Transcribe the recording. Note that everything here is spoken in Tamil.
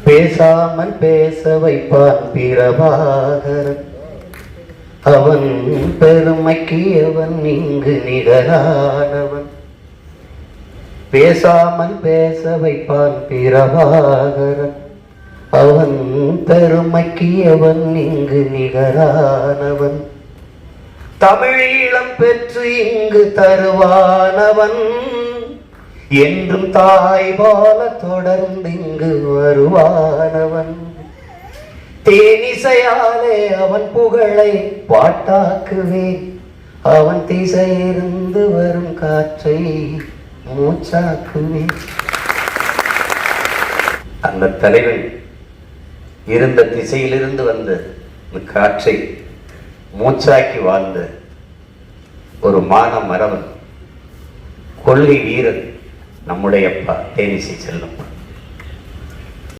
பேசாமல் பேச வைப்பான் பிரபாகரன். அவன் பெருமைக்கு அவன் இங்கு நிகரானவன். பேசாமல் பேச வைப்பான் பிரபாகரன். அவன் பெருமைக்கு அவன் இங்கு நிகரானவன். தமிழீழம் பெற்று இங்கு தருவானவன். என்றும் தாய் போல தொடர்ந்து இங்கு வருவானவன். தேனிசையாலே அவன் புகழை பாட்டாக்குவேன். அவன் திசையிருந்து வரும் காற்றை மூச்சாக்குவேன். அந்த தலைவன் இருந்த திசையிலிருந்து வந்த காற்றை மூச்சாக்கி வாழ்ந்த ஒரு மான மரவன், கொள்கை வீரன் நம்முடைய அப்பா தேனிசை செல்வம்.